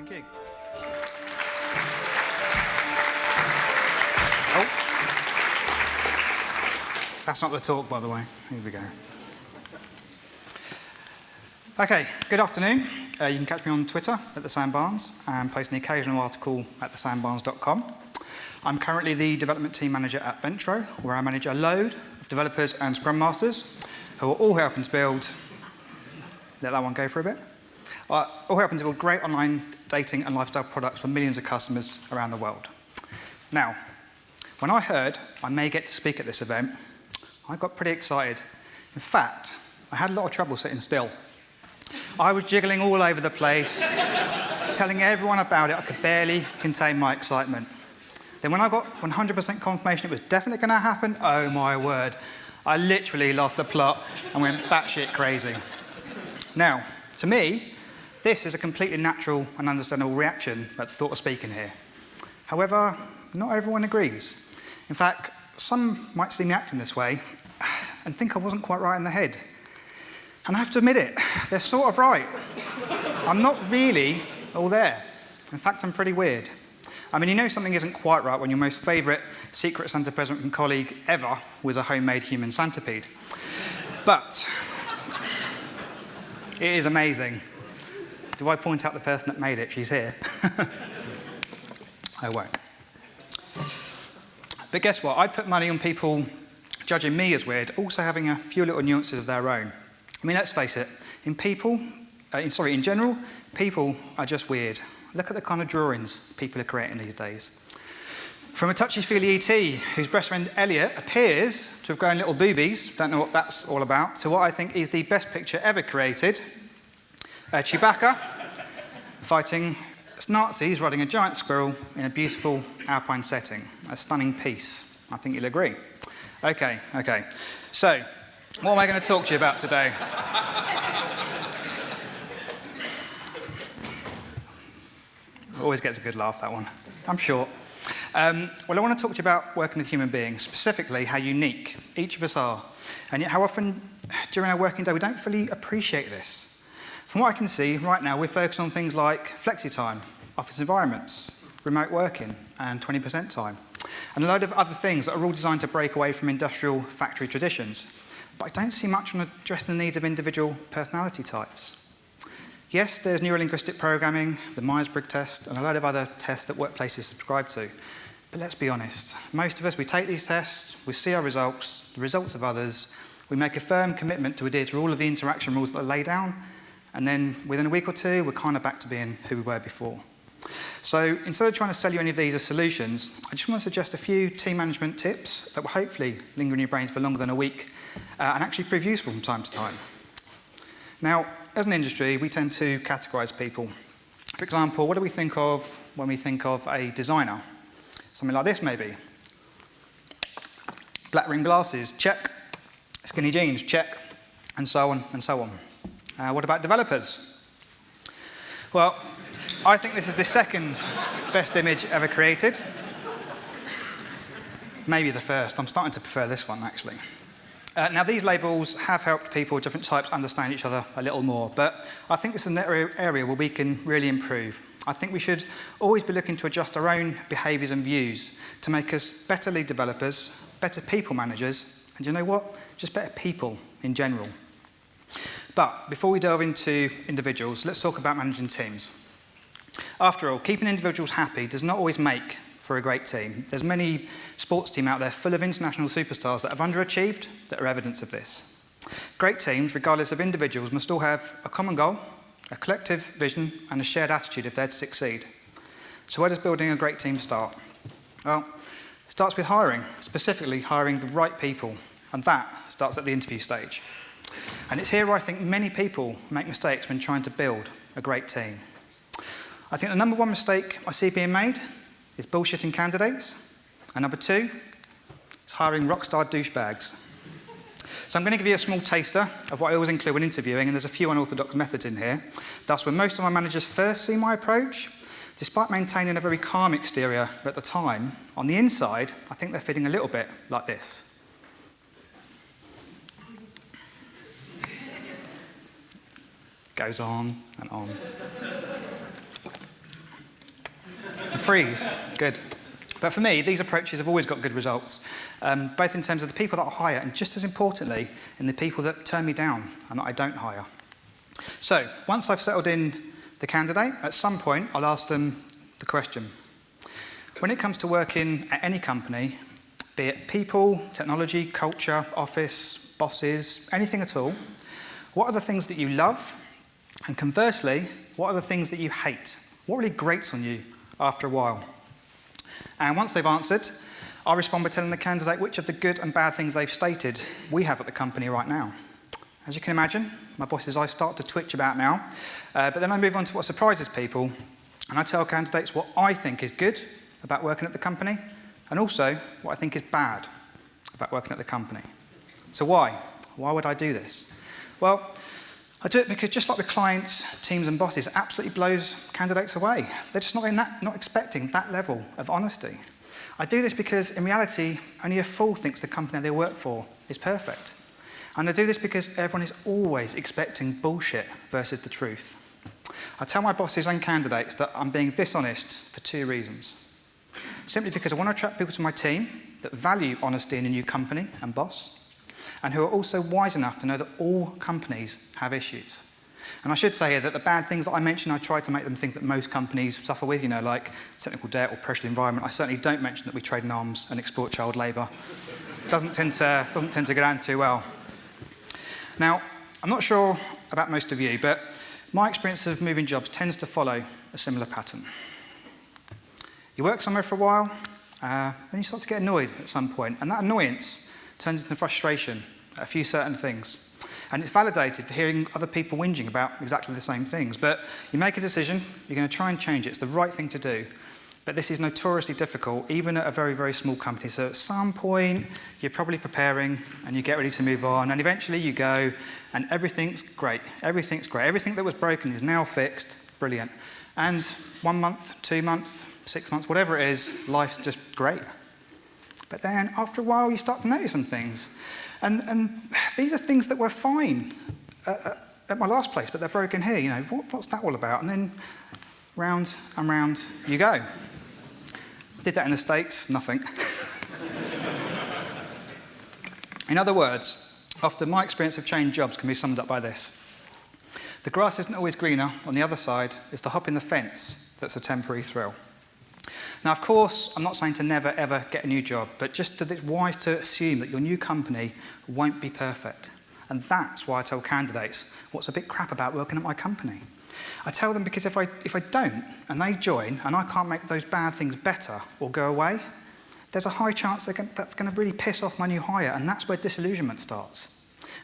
Thank you. Oh. That's not the talk, by the way. Here we go. Okay, good afternoon. You can catch me on Twitter at @thesandbarnes and post an occasional article at thesandbarnes.com. I'm currently the development team manager at Ventro, where I manage a load of developers and Scrum Masters who are all helping to build, let that one go for a bit, all helping to build great online dating and lifestyle products for millions of customers around the world. Now, when I heard I may get to speak at this event, I got pretty excited. In fact, I had a lot of trouble sitting still. I was jiggling all over the place, telling everyone about it. I could barely contain my excitement. Then when I got 100% confirmation it was definitely going to happen, oh my word, I literally lost the plot and went batshit crazy. Now, to me, this is a completely natural and understandable reaction at the thought of speaking here. However, not everyone agrees. In fact, some might see me acting this way and think I wasn't quite right in the head. And I have to admit it, they're sort of right. I'm not really all there. In fact, I'm pretty weird. I mean, you know something isn't quite right when your most favourite Secret Santa present from colleague ever was a homemade human centipede. But it is amazing. Do I point out the person that made it? She's here. I won't. But guess what? I'd put money on people judging me as weird, also having a few little nuances of their own. I mean, let's face it, in general, people are just weird. Look at the kind of drawings people are creating these days. From a touchy-feely ET, whose best friend Elliot appears to have grown little boobies, don't know what that's all about, to what I think is the best picture ever created, Chewbacca fighting Nazis riding a giant squirrel in a beautiful alpine setting. A stunning piece. I think you'll agree. Okay. So, what am I going to talk to you about today? Always gets a good laugh, that one. I'm short. Well, I want to talk to you about working with human beings, specifically how unique each of us are, and yet how often during our working day we don't fully appreciate this. From what I can see, right now we're focused on things like flexi-time, office environments, remote working, and 20% time, and a load of other things that are all designed to break away from industrial factory traditions. But I don't see much on addressing the needs of individual personality types. Yes, there's neurolinguistic programming, the Myers-Briggs test, and a load of other tests that workplaces subscribe to. But let's be honest, most of us, we take these tests, we see our results, the results of others, we make a firm commitment to adhere to all of the interaction rules that are laid down, and then within a week or two, we're kind of back to being who we were before. So instead of trying to sell you any of these as solutions, I just want to suggest a few team management tips that will hopefully linger in your brains for longer than a week and actually prove useful from time to time. Now, as an industry, we tend to categorise people. For example, what do we think of when we think of a designer? Something like this, maybe. Black rimmed glasses, check. Skinny jeans, check. And so on and so on. What about developers? Well, I think this is the second best image ever created. Maybe the first. I'm starting to prefer this one, actually. Now, these labels have helped people of different types understand each other a little more, but I think this is an area where we can really improve. I think we should always be looking to adjust our own behaviours and views to make us better lead developers, better people managers, and you know what? Just better people in general. But before we delve into individuals, let's talk about managing teams. After all, keeping individuals happy does not always make for a great team. There's many sports teams out there full of international superstars that have underachieved that are evidence of this. Great teams, regardless of individuals, must all have a common goal, a collective vision, and a shared attitude if they're to succeed. So where does building a great team start? Well, it starts with hiring, specifically hiring the right people, and that starts at the interview stage. And it's here where I think many people make mistakes when trying to build a great team. I think the number one mistake I see being made is bullshitting candidates, and number two is hiring rockstar douchebags. So I'm going to give you a small taster of what I always include when interviewing, and there's a few unorthodox methods in here. Thus, when most of my managers first see my approach, despite maintaining a very calm exterior at the time, on the inside, I think they're feeling a little bit like this. Goes on and on. Freeze. Good. But for me, these approaches have always got good results, both in terms of the people that I hire and just as importantly, in the people that turn me down and that I don't hire. So once I've settled in the candidate, at some point I'll ask them the question. When it comes to working at any company, be it people, technology, culture, office, bosses, anything at all, what are the things that you love? And conversely, what are the things that you hate? What really grates on you after a while? And once they've answered, I'll respond by telling the candidate which of the good and bad things they've stated we have at the company right now. As you can imagine, my boss's eyes start to twitch about now, but then I move on to what surprises people, and I tell candidates what I think is good about working at the company, and also what I think is bad about working at the company. So why? Why would I do this? Well, I do it because just like with clients, teams and bosses, it absolutely blows candidates away. They're just not expecting that level of honesty. I do this because in reality, only a fool thinks the company they work for is perfect. And I do this because everyone is always expecting bullshit versus the truth. I tell my bosses and candidates that I'm being this honest for 2 reasons. Simply because I want to attract people to my team that value honesty in a new company and boss, and who are also wise enough to know that all companies have issues. And I should say here that the bad things that I mention, I try to make them things that most companies suffer with, like technical debt or pressured environment. I certainly don't mention that we trade in arms and exploit child labour. Doesn't tend to go down too well. Now, I'm not sure about most of you, but my experience of moving jobs tends to follow a similar pattern. You work somewhere for a while, then you start to get annoyed at some point, and that annoyance turns into frustration at a few certain things. And it's validated for hearing other people whinging about exactly the same things. But you make a decision, you're going to try and change it. It's the right thing to do. But this is notoriously difficult, even at a very, very small company. So at some point, you're probably preparing and you get ready to move on. And eventually you go and everything's great. Everything's great. Everything that was broken is now fixed. Brilliant. And 1 month, 2 months, 6 months, whatever it is, life's just great. But then after a while, you start to notice some things. And these are things that were fine at my last place, but they're broken here. What's that all about? And then round and round you go. Did that in the States? Nothing. In other words, often my experience of change jobs can be summed up by this. The grass isn't always greener on the other side. It's the hop in the fence that's a temporary thrill. Now, of course, I'm not saying to never, ever get a new job, but just that it's wise to assume that your new company won't be perfect. And that's why I tell candidates what's a bit crap about working at my company. I tell them because if I don't, and they join, and I can't make those bad things better or go away, there's a high chance that's going to really piss off my new hire, and that's where disillusionment starts.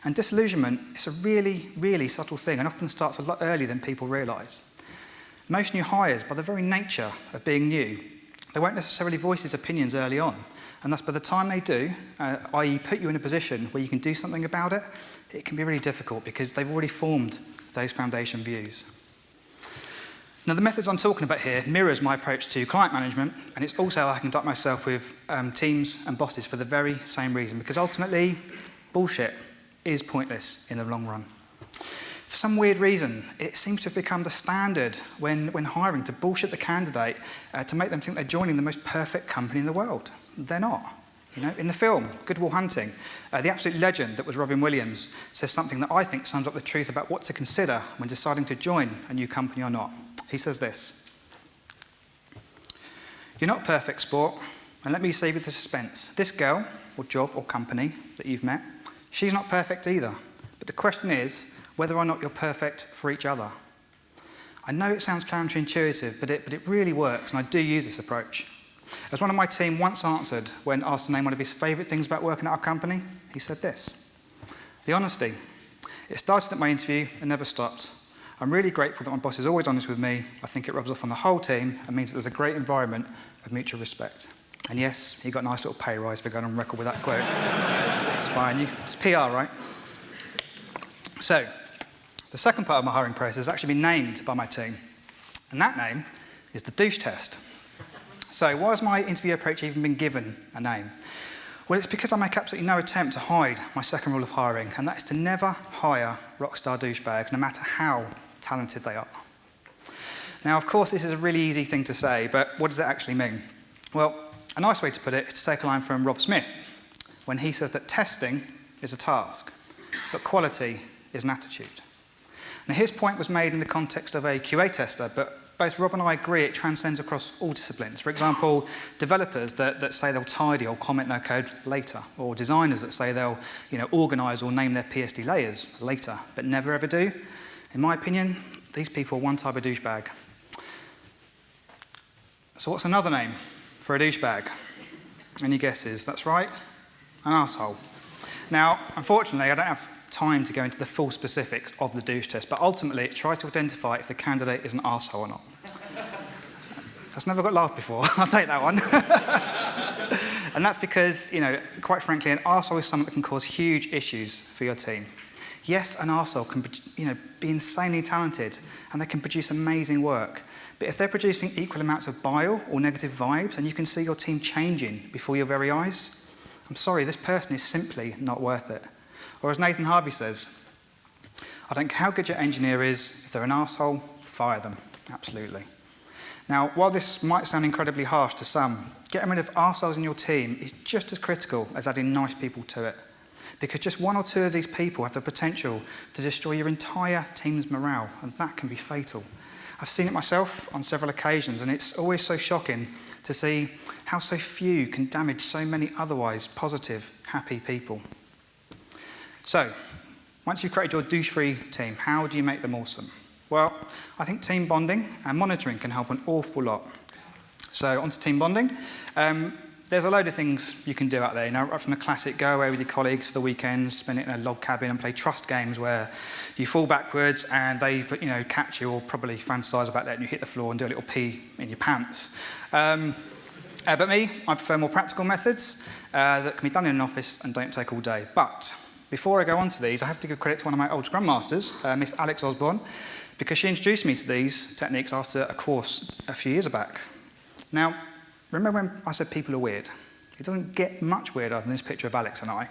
And disillusionment is a really, really subtle thing, and often starts a lot earlier than people realise. Most new hires, by the very nature of being new, they won't necessarily voice his opinions early on. And thus, by the time they do, i.e. put you in a position where you can do something about it, it can be really difficult because they've already formed those foundation views. Now, the methods I'm talking about here mirrors my approach to client management, and it's also how I conduct myself with teams and bosses for the very same reason, because ultimately, bullshit is pointless in the long run. For some weird reason, it seems to have become the standard when hiring to bullshit the candidate to make them think they're joining the most perfect company in the world. They're not. In the film, Good Will Hunting, the absolute legend that was Robin Williams says something that I think sums up the truth about what to consider when deciding to join a new company or not. He says this: "You're not perfect, sport, and let me save you the suspense. This girl, or job, or company that you've met, she's not perfect either. But the question is whether or not you're perfect for each other." I know it sounds counterintuitive, but it really works, and I do use this approach. As one of my team once answered when asked to name one of his favourite things about working at our company, he said this: "The honesty. It started at my interview and never stopped. I'm really grateful that my boss is always honest with me. I think it rubs off on the whole team and means that there's a great environment of mutual respect." And yes, he got a nice little pay rise for going on record with that quote. It's fine, it's PR, right? So, the second part of my hiring process has actually been named by my team, and that name is the douche test. So why has my interview approach even been given a name? Well, it's because I make absolutely no attempt to hide my second rule of hiring, and that is to never hire rockstar douchebags, no matter how talented they are. Now, of course, this is a really easy thing to say, but what does it actually mean? Well, a nice way to put it is to take a line from Rob Smith, when he says that testing is a task, but quality is an attitude. Now, his point was made in the context of a QA tester, but both Rob and I agree it transcends across all disciplines. For example, developers that say they'll tidy or comment their code later, or designers that say they'll organise or name their PSD layers later, but never ever do. In my opinion, these people are one type of douchebag. So what's another name for a douchebag? Any guesses? That's right, an arsehole. Now, unfortunately, I don't have time to go into the full specifics of the douche test, but ultimately it tries to identify if the candidate is an arsehole or not. That's never got laughed before. I'll take that one. And that's because, quite frankly, an arsehole is someone that can cause huge issues for your team. Yes, an arsehole can, be insanely talented, and they can produce amazing work. But if they're producing equal amounts of bile or negative vibes, and you can see your team changing before your very eyes, I'm sorry, this person is simply not worth it. Or as Nathan Harvey says, I don't care how good your engineer is, if they're an arsehole, fire them. Absolutely. Now, while this might sound incredibly harsh to some, getting rid of arseholes in your team is just as critical as adding nice people to it. Because just one or two of these people have the potential to destroy your entire team's morale, and that can be fatal. I've seen it myself on several occasions, and it's always so shocking to see how so few can damage so many otherwise positive, happy people. So, once you've created your douche-free team, how do you make them awesome? Well, I think team bonding and monitoring can help an awful lot. So, onto team bonding. There's a load of things you can do out there, right from the classic go away with your colleagues for the weekends, spend it in a log cabin and play trust games where you fall backwards and they catch you, or probably fantasise about that and you hit the floor and do a little pee in your pants. But me, I prefer more practical methods that can be done in an office and don't take all day. But before I go on to these, I have to give credit to one of my old Scrum Masters, Miss Alex Osborne, because she introduced me to these techniques after a course a few years back. Now, remember when I said people are weird? It doesn't get much weirder than this picture of Alex and I.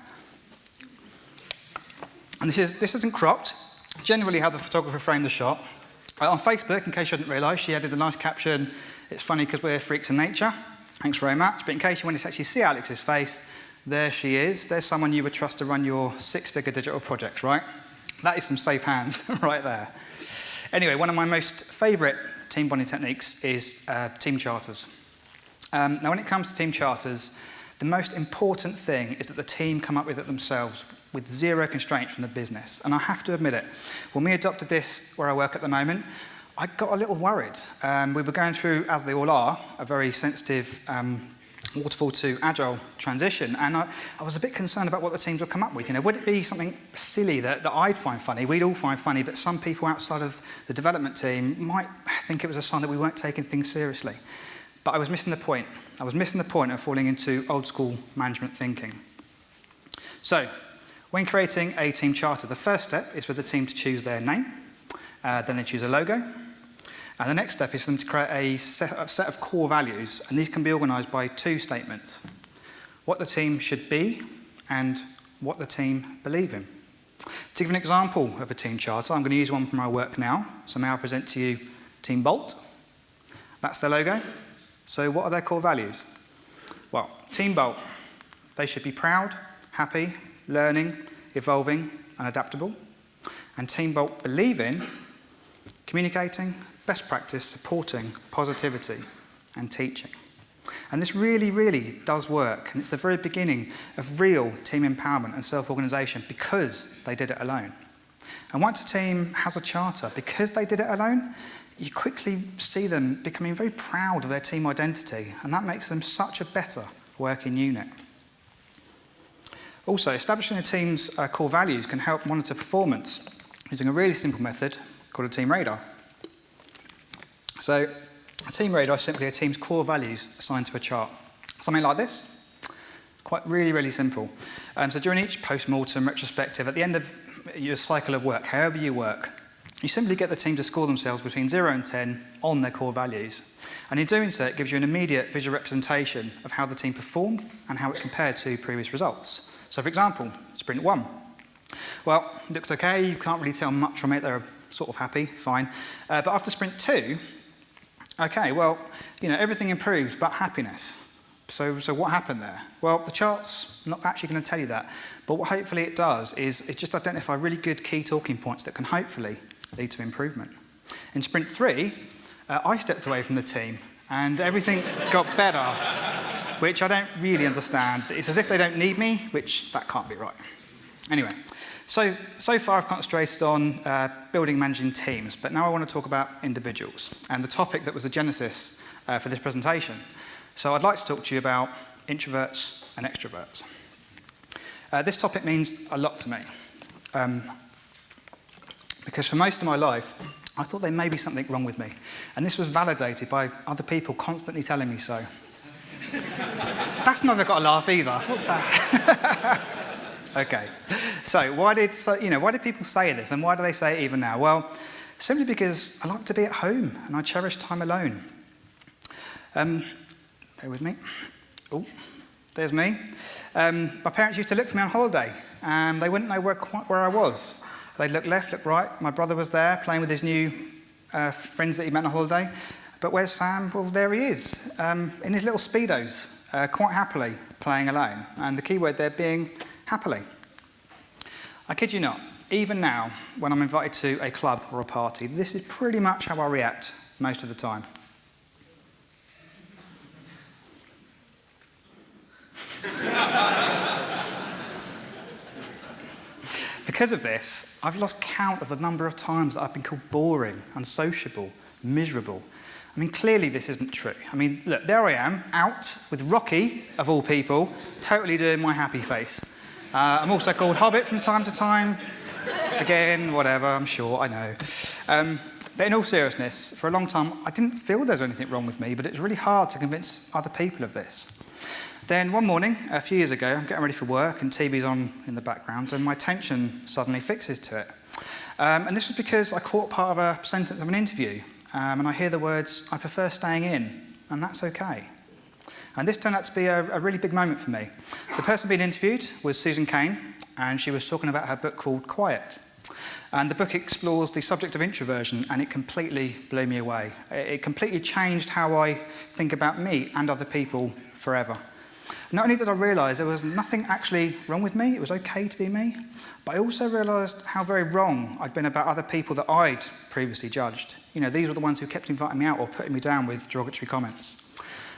And this isn't cropped. Generally how the photographer framed the shot. On Facebook, in case you didn't realise, she added a nice caption, "It's funny because we're freaks in nature." Thanks very much. But in case you wanted to actually see Alex's face, there she is. There's someone you would trust to run your six-figure digital projects, right? That is some safe hands right there. Anyway, one of my most favourite team bonding techniques is team charters. Now, when it comes to team charters, the most important thing is that the team come up with it themselves, with zero constraints from the business. And I have to admit it, when we adopted this where I work at the moment, I got a little worried. We were going through, as they all are, a very sensitive waterfall to agile transition, and I was a bit concerned about what the teams would come up with. Would it be something silly that I'd find funny, we'd all find funny, but some people outside of the development team might think it was a sign that we weren't taking things seriously. But I was missing the point. I was missing the point of falling into old school management thinking. So, when creating a team charter, the first step is for the team to choose their name, then they choose a logo, and the next step is for them to create a set of core values, and these can be organised by two statements: what the team should be and what the team believe in. To give an example of a team charter, I'm going to use one from my work now. So may I present to you Team Bolt. That's their logo. So what are their core values? Well, Team Bolt, they should be proud, happy, learning, evolving, and adaptable. And Team Bolt believe in communicating, best practice, supporting, positivity, and teaching. And this really, really does work. And it's the very beginning of real team empowerment and self-organisation because they did it alone. And once a team has a charter, because they did it alone, you quickly see them becoming very proud of their team identity, and that makes them such a better working unit. Also, establishing a team's core values can help monitor performance using a really simple method called a team radar. So, a team radar is simply a team's core values assigned to a chart. Something like this. Quite really, really simple. So during each post-mortem retrospective, at the end of your cycle of work, however you work, you simply get the team to score themselves between 0 and 10 on their core values. And in doing so, it gives you an immediate visual representation of how the team performed and how it compared to previous results. So for example, sprint 1. Well, it looks okay, you can't really tell much from it, they're sort of happy, fine. But after sprint 2, Okay, well, everything improves but happiness. So what happened there? Well, the chart's not actually going to tell you that, but what hopefully it does is it just identify really good key talking points that can hopefully lead to improvement. In sprint 3, I stepped away from the team and everything got better, which I don't really understand. It's as if they don't need me, which that can't be right. Anyway, so far I've concentrated on building and managing teams, but now I want to talk about individuals and the topic that was the genesis for this presentation. So I'd like to talk to you about introverts and extroverts. This topic means a lot to me, because for most of my life, I thought there may be something wrong with me, and this was validated by other people constantly telling me so. That's never got a laugh either. What's that? Okay, so why did people say this, and why do they say it even now? Well, simply because I like to be at home, and I cherish time alone. Bear with me. Oh, there's me. My parents used to look for me on holiday, and they wouldn't know where I was. They'd look left, look right. My brother was there playing with his new friends that he met on holiday. But where's Sam? Well, there he is, in his little Speedos, quite happily playing alone. And the key word there being happily. I kid you not, even now, when I'm invited to a club or a party, this is pretty much how I react most of the time. Because of this, I've lost count of the number of times that I've been called boring, unsociable, miserable. I mean, clearly this isn't true. I mean, look, there I am, out with Rocky, of all people, totally doing my happy face. I'm also called Hobbit from time to time. Again, whatever, I'm sure, I know. But in all seriousness, for a long time, I didn't feel there was anything wrong with me, but it's really hard to convince other people of this. Then one morning, a few years ago, I'm getting ready for work and TV's on in the background and my attention suddenly fixes to it. And this was because I caught part of a sentence of an interview and I hear the words, "I prefer staying in," and that's okay. And this turned out to be a really big moment for me. The person being interviewed was Susan Cain, and she was talking about her book called Quiet. And the book explores the subject of introversion, and it completely blew me away. It completely changed how I think about me and other people forever. Not only did I realise there was nothing actually wrong with me, it was okay to be me, but I also realised how very wrong I'd been about other people that I'd previously judged. These were the ones who kept inviting me out or putting me down with derogatory comments.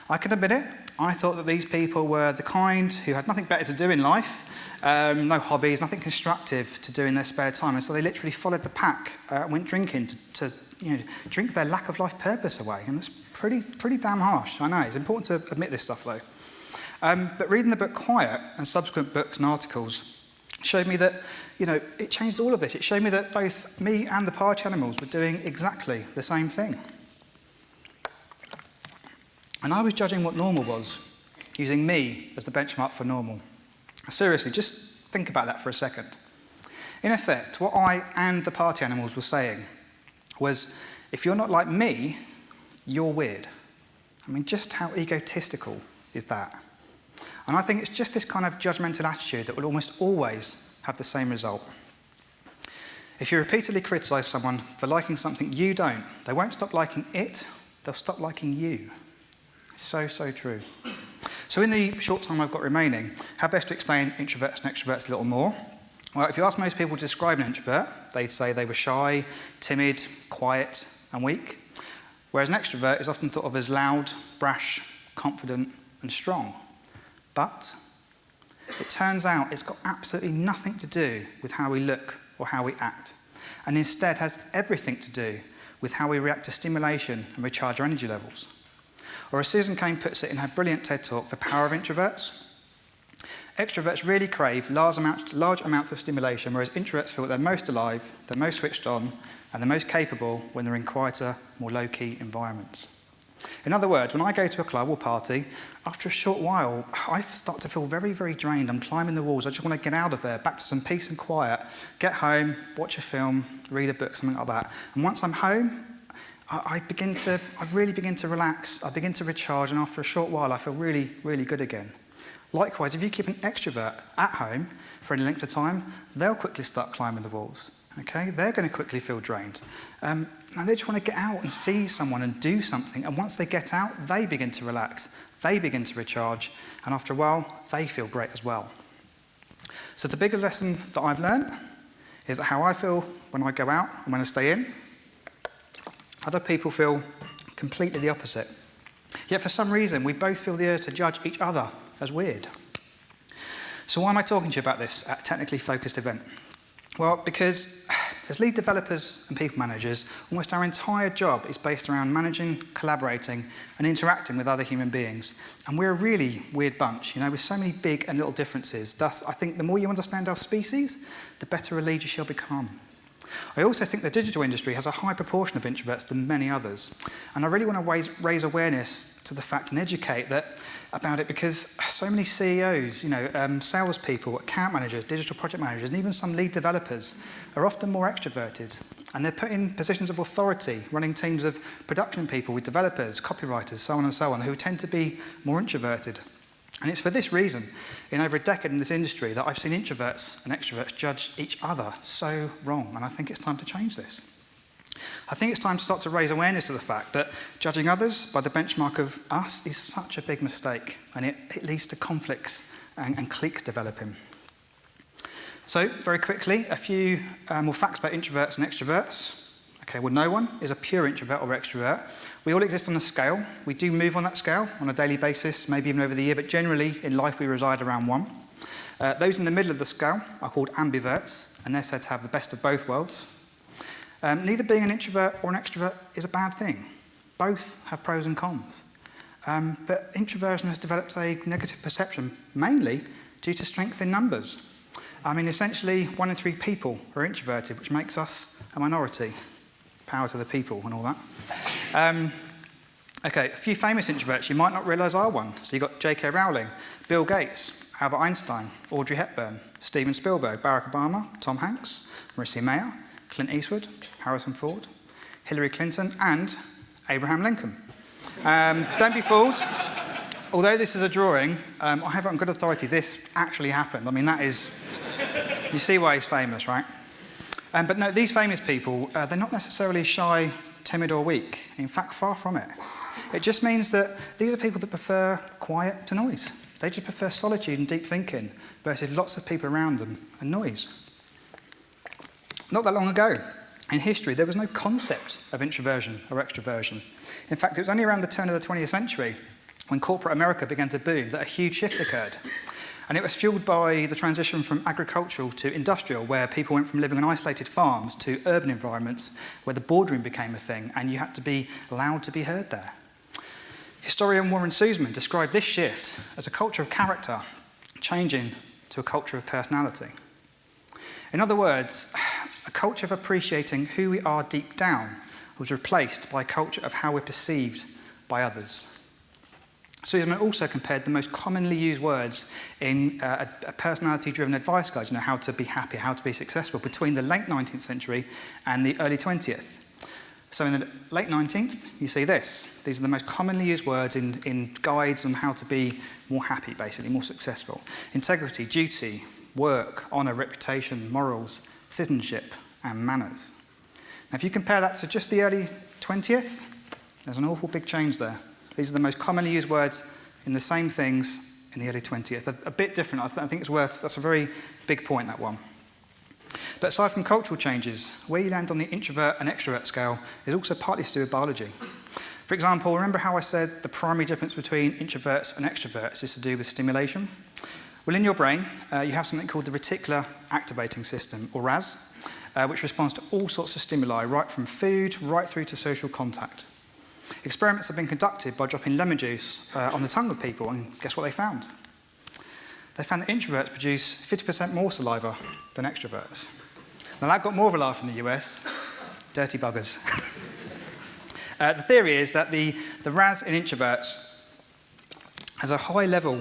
I can admit it, I thought that these people were the kind who had nothing better to do in life, no hobbies, nothing constructive to do in their spare time, and so they literally followed the pack and went drinking to drink their lack of life purpose away, and that's pretty damn harsh, I know. It's important to admit this stuff though. But reading the book Quiet and subsequent books and articles showed me that, it changed all of this. It showed me that both me and the party animals were doing exactly the same thing. And I was judging what normal was, using me as the benchmark for normal. Seriously, just think about that for a second. In effect, what I and the party animals were saying was, if you're not like me, you're weird. I mean, just how egotistical is that? And I think it's just this kind of judgmental attitude that will almost always have the same result. If you repeatedly criticise someone for liking something you don't, they won't stop liking it, they'll stop liking you. So true. So in the short time I've got remaining, how best to explain introverts and extroverts a little more? Well, if you ask most people to describe an introvert, they'd say they were shy, timid, quiet, and weak. Whereas an extrovert is often thought of as loud, brash, confident, and strong. But it turns out it's got absolutely nothing to do with how we look or how we act, and instead has everything to do with how we react to stimulation and recharge our energy levels. Or as Susan Cain puts it in her brilliant TED Talk, The Power of Introverts, extroverts really crave large amounts of stimulation, whereas introverts feel they're most alive, they're most switched on, and they're most capable when they're in quieter, more low-key environments. In other words, when I go to a club or party, after a short while, I start to feel very, very drained. I'm climbing the walls. I just want to get out of there, back to some peace and quiet, get home, watch a film, read a book, something like that. And once I'm home, I really begin to relax. I begin to recharge, and after a short while, I feel really, really good again. Likewise, if you keep an extrovert at home for any length of time, they'll quickly start climbing the walls. Okay, they're going to quickly feel drained. Now they just want to get out and see someone and do something, and once they get out, they begin to relax, they begin to recharge, and after a while, they feel great as well. So the bigger lesson that I've learned is that how I feel when I go out and when I stay in, other people feel completely the opposite. Yet for some reason, we both feel the urge to judge each other as weird. So why am I talking to you about this at a technically focused event? Well, because as lead developers and people managers, almost our entire job is based around managing, collaborating, and interacting with other human beings. And we're a really weird bunch, with so many big and little differences. Thus, I think the more you understand our species, the better a lead you shall become. I also think the digital industry has a high proportion of introverts than many others. And I really want to raise awareness to the fact and educate about it, because so many CEOs, salespeople, account managers, digital project managers, and even some lead developers are often more extroverted. And they're put in positions of authority, running teams of production people with developers, copywriters, so on and so on, who tend to be more introverted. And it's for this reason, in over a decade in this industry, that I've seen introverts and extroverts judge each other so wrong, and I think it's time to change this. I think it's time to start to raise awareness to the fact that judging others by the benchmark of us is such a big mistake, and it leads to conflicts and cliques developing. So, very quickly, a few more facts about introverts and extroverts. Okay, well, no one is a pure introvert or extrovert. We all exist on a scale. We do move on that scale on a daily basis, maybe even over the year, but generally in life we reside around 1. Those in the middle of the scale are called ambiverts, and they're said to have the best of both worlds. Neither being an introvert or an extrovert is a bad thing. Both have pros and cons. But introversion has developed a negative perception, mainly due to strength in numbers. Essentially, 1 in 3 people are introverted, which makes us a minority. Power to the people and all that. Okay, a few famous introverts you might not realise are one. So you've got J.K. Rowling, Bill Gates, Albert Einstein, Audrey Hepburn, Steven Spielberg, Barack Obama, Tom Hanks, Marissa Mayer, Clint Eastwood, Harrison Ford, Hillary Clinton, and Abraham Lincoln. Don't be fooled. Although this is a drawing, I have on good authority this actually happened. That is... You see why he's famous, right? But no, these famous people, they're not necessarily shy, timid or weak. In fact, far from it. It just means that these are people that prefer quiet to noise. They just prefer solitude and deep thinking versus lots of people around them and noise. Not that long ago, in history, there was no concept of introversion or extroversion. In fact, it was only around the turn of the 20th century, when corporate America began to boom, that a huge shift occurred. And it was fueled by the transition from agricultural to industrial, where people went from living on isolated farms to urban environments, where the boardroom became a thing, and you had to be allowed to be heard there. Historian Warren Susman described this shift as a culture of character changing to a culture of personality. In other words, a culture of appreciating who we are deep down was replaced by a culture of how we're perceived by others. Susman also compared the most commonly used words in a personality-driven advice guide, how to be happy, how to be successful, between the late 19th century and the early 20th. So in the late 19th, you see this. These are the most commonly used words in guides on how to be more happy, basically, more successful. Integrity, duty, work, honour, reputation, morals, citizenship, and manners. Now, if you compare that to just the early 20th, there's an awful big change there. These are the most commonly used words in the same things in the early 20th. A bit different. I think that's a very big point, that one. But aside from cultural changes, where you land on the introvert and extrovert scale is also partly to do with biology. For example, remember how I said the primary difference between introverts and extroverts is to do with stimulation? Well, in your brain, you have something called the reticular activating system, or RAS, which responds to all sorts of stimuli, right from food right through to social contact. Experiments have been conducted by dropping lemon juice on the tongue of people, and guess what they found? They found that introverts produce 50% more saliva than extroverts. Now, that got more of a laugh in the US. Dirty buggers. The theory is that the RAS in introverts has a high level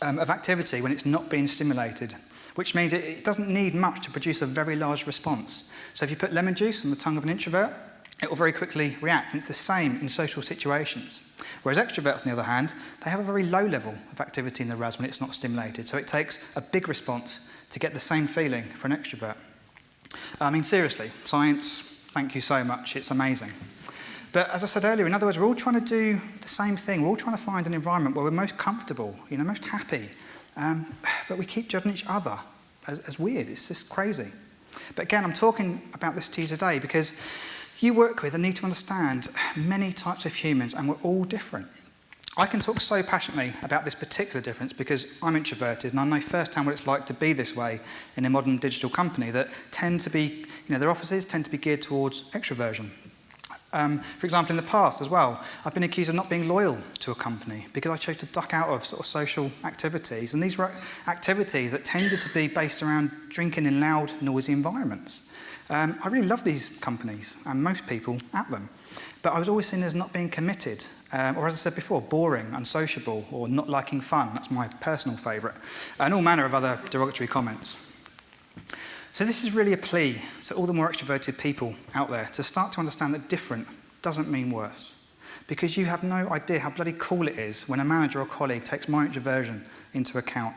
of activity when it's not being stimulated, which means it doesn't need much to produce a very large response. So if you put lemon juice on the tongue of an introvert, it will very quickly react, and it's the same in social situations. Whereas extroverts, on the other hand, they have a very low level of activity in the RAS when it's not stimulated, so it takes a big response to get the same feeling for an extrovert. I mean, seriously, science, thank you so much, it's amazing. But as I said earlier, in other words, we're all trying to do the same thing. We're all trying to find an environment where we're most comfortable, most happy. But we keep judging each other as weird. It's just crazy. But again, I'm talking about this to you today because you work with and need to understand many types of humans, and we're all different. I can talk so passionately about this particular difference because I'm introverted and I know firsthand what it's like to be this way in a modern digital company that tend to be, their offices tend to be geared towards extroversion. For example, in the past as well, I've been accused of not being loyal to a company because I chose to duck out of sort of social activities. And these were activities that tended to be based around drinking in loud, noisy environments. I really love these companies and most people at them. But I was always seen as not being committed, or as I said before, boring, unsociable, or not liking fun. That's my personal favourite. And all manner of other derogatory comments. So this is really a plea to all the more extroverted people out there to start to understand that different doesn't mean worse. Because you have no idea how bloody cool it is when a manager or colleague takes my introversion into account.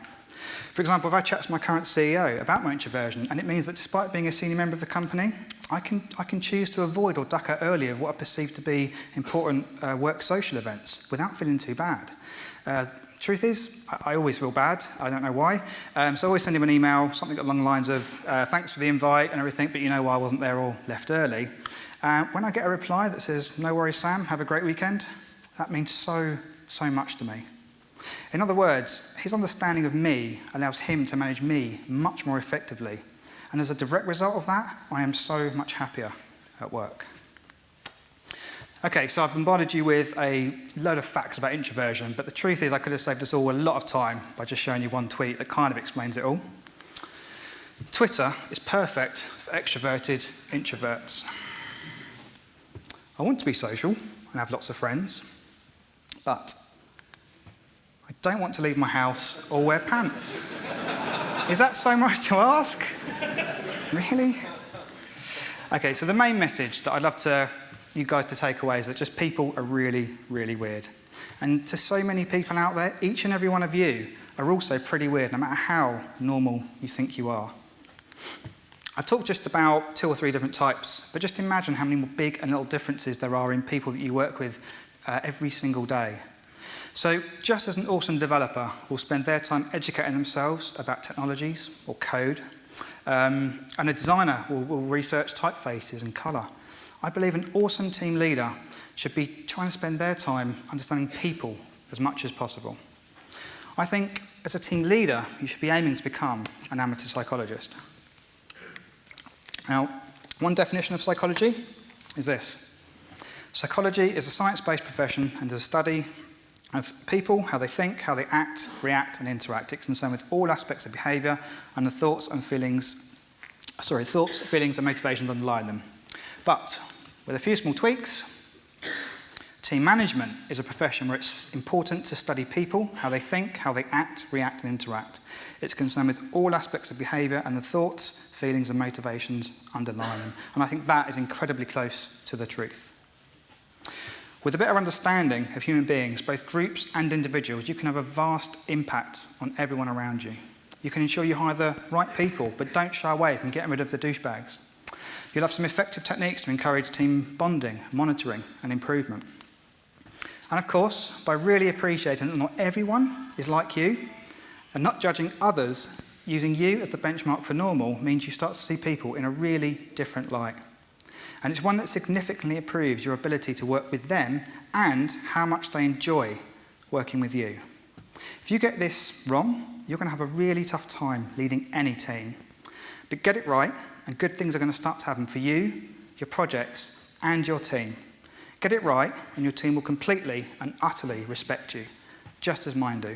For example, if I chat to my current CEO about my introversion, and it means that despite being a senior member of the company, I can choose to avoid or duck out early of what I perceive to be important work social events without feeling too bad. Truth is, I always feel bad. I don't know why. So I always send him an email, something along the lines of, thanks for the invite and everything, but you know why I wasn't there or left early. When I get a reply that says, no worries, Sam, have a great weekend, that means so much to me. In other words, his understanding of me allows him to manage me much more effectively. And as a direct result of that, I am so much happier at work. Okay, so I've bombarded you with a load of facts about introversion, but the truth is I could have saved us all a lot of time by just showing you one tweet that kind of explains it all. Twitter is perfect for extroverted introverts. I want to be social and have lots of friends, but I don't want to leave my house or wear pants. Is that so much to ask? Really? Okay, so the main message that I'd love you guys to take away is that just people are really, really weird. And to so many people out there, each and every one of you are also pretty weird, no matter how normal you think you are. I talked just about 2 or 3 different types, but just imagine how many big and little differences there are in people that you work with every single day. So just as an awesome developer will spend their time educating themselves about technologies or code, and a designer will research typefaces and colour, I believe an awesome team leader should be trying to spend their time understanding people as much as possible. I think as a team leader, you should be aiming to become an amateur psychologist. Now, one definition of psychology is this. Psychology is a science-based profession and is a study of people, how they think, how they act, react, and interact. It's concerned with all aspects of behaviour and the thoughts, feelings, and motivations underlying them. But with a few small tweaks, team management is a profession where it's important to study people, how they think, how they act, react, and interact. It's concerned with all aspects of behaviour and the thoughts, feelings, and motivations underlying them. And I think that is incredibly close to the truth. With a better understanding of human beings, both groups and individuals, you can have a vast impact on everyone around you. You can ensure you hire the right people, but don't shy away from getting rid of the douchebags. You'll have some effective techniques to encourage team bonding, monitoring, and improvement. And of course, by really appreciating that not everyone is like you, and not judging others, using you as the benchmark for normal means you start to see people in a really different light. And it's one that significantly improves your ability to work with them and how much they enjoy working with you. If you get this wrong, you're going to have a really tough time leading any team. But get it right, and good things are going to start to happen for you, your projects, and your team. Get it right, and your team will completely and utterly respect you, just as mine do.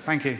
Thank you.